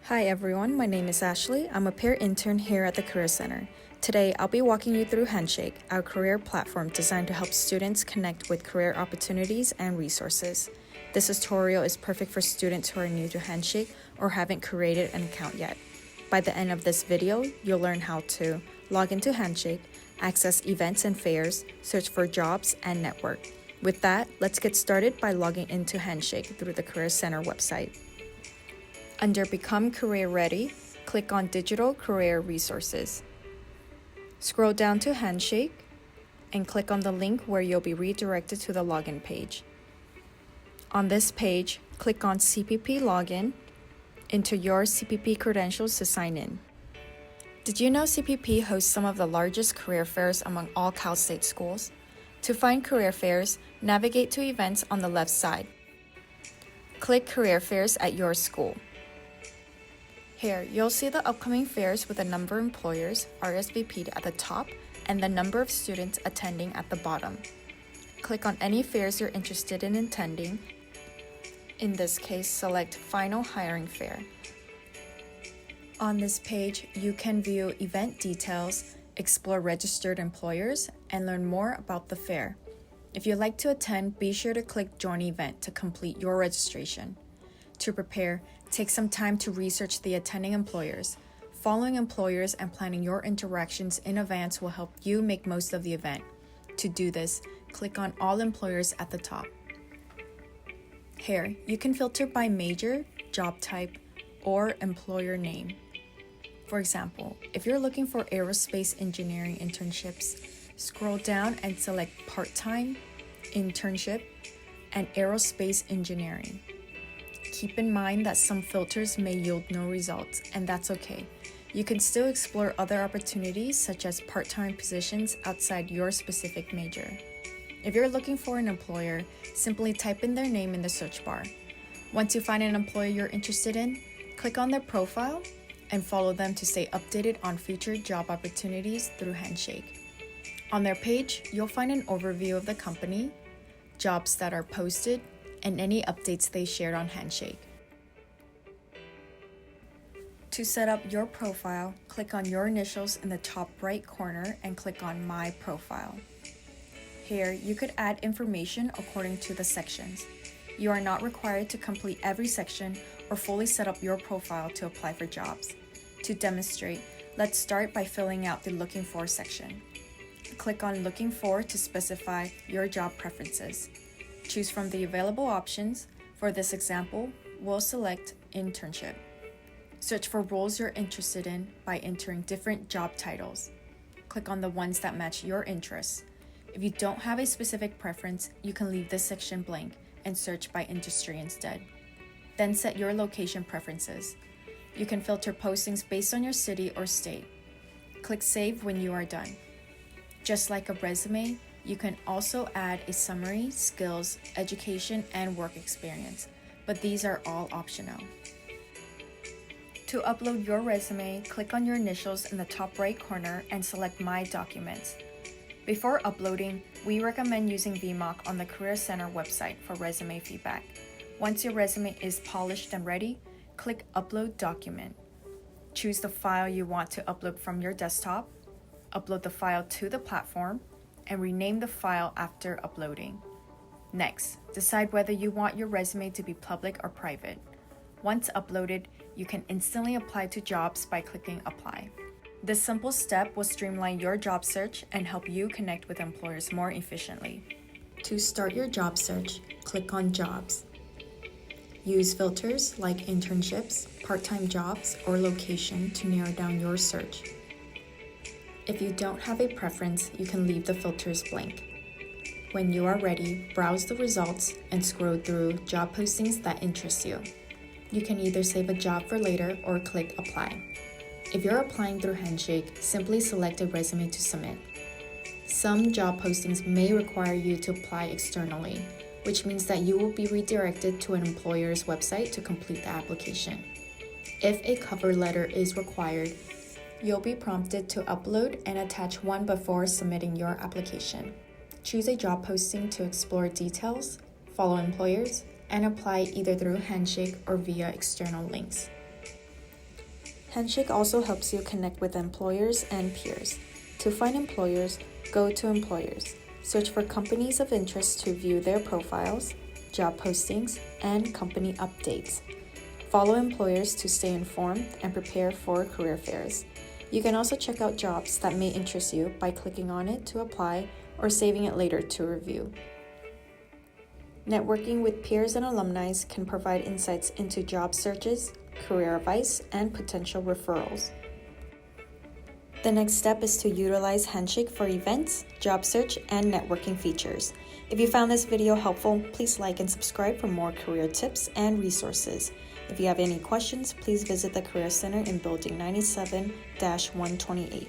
Hi everyone, my name is Ashley. I'm a peer intern here at the Career Center. Today, I'll be walking you through Handshake, our career platform designed to help students connect with career opportunities and resources. This tutorial is perfect for students who are new to Handshake or haven't created an account yet. By the end of this video, you'll learn how to log into Handshake, access events and fairs, search for jobs, and network. With that, let's get started by logging into Handshake through the Career Center website. Under Become Career Ready, click on Digital Career Resources. Scroll down to Handshake and click on the link where you'll be redirected to the login page. On this page, click on CPP Login. Enter your CPP credentials to sign in. Did you know CPP hosts some of the largest career fairs among all Cal State schools? To find career fairs, navigate to events on the left side. Click Career Fairs at your school. Here, you'll see the upcoming fairs with the number of employers RSVP'd at the top and the number of students attending at the bottom. Click on any fairs you're interested in attending. In this case, select Final Hiring Fair. On this page, you can view event details, explore registered employers, and learn more about the fair. If you'd like to attend, be sure to click Join Event to complete your registration. To prepare, take some time to research the attending employers. Following employers and planning your interactions in advance will help you make most of the event. To do this, click on All Employers at the top. Here, you can filter by major, job type, or employer name. For example, if you're looking for aerospace engineering internships, scroll down and select part-time, internship, and aerospace engineering. Keep in mind that some filters may yield no results, and that's okay. You can still explore other opportunities such as part-time positions outside your specific major. If you're looking for an employer, simply type in their name in the search bar. Once you find an employer you're interested in, click on their profile and follow them to stay updated on future job opportunities through Handshake. On their page, you'll find an overview of the company, jobs that are posted, and any updates they shared on Handshake. To set up your profile, click on your initials in the top right corner and click on My Profile. Here, you could add information according to the sections. You are not required to complete every section or fully set up your profile to apply for jobs. To demonstrate, let's start by filling out the Looking For section. Click on Looking For to specify your job preferences. Choose from the available options. For this example, we'll select Internship. Search for roles you're interested in by entering different job titles. Click on the ones that match your interests. If you don't have a specific preference, you can leave this section blank and search by industry instead. Then set your location preferences. You can filter postings based on your city or state. Click Save when you are done. Just like a resume, you can also add a summary, skills, education, and work experience, but these are all optional. To upload your resume, click on your initials in the top right corner and select My Documents. Before uploading, we recommend using VMock on the Career Center website for resume feedback. Once your resume is polished and ready, click Upload Document. Choose the file you want to upload from your desktop, upload the file to the platform, and rename the file after uploading. Next, decide whether you want your resume to be public or private. Once uploaded, you can instantly apply to jobs by clicking Apply. This simple step will streamline your job search and help you connect with employers more efficiently. To start your job search, click on Jobs. Use filters like internships, part-time jobs, or location to narrow down your search. If you don't have a preference, you can leave the filters blank. When you are ready, browse the results and scroll through job postings that interest you. You can either save a job for later or click Apply. If you're applying through Handshake, simply select a resume to submit. Some job postings may require you to apply externally, which means that you will be redirected to an employer's website to complete the application. If a cover letter is required, you'll be prompted to upload and attach one before submitting your application. Choose a job posting to explore details, follow employers, and apply either through Handshake or via external links. Handshake also helps you connect with employers and peers. To find employers, go to Employers. Search for companies of interest to view their profiles, job postings, and company updates. Follow employers to stay informed and prepare for career fairs. You can also check out jobs that may interest you by clicking on it to apply or saving it later to review. Networking with peers and alumni can provide insights into job searches, career advice, and potential referrals. The next step is to utilize Handshake for events, job search, and networking features. If you found this video helpful, please like and subscribe for more career tips and resources. If you have any questions, please visit the Career Center in Building 97-128.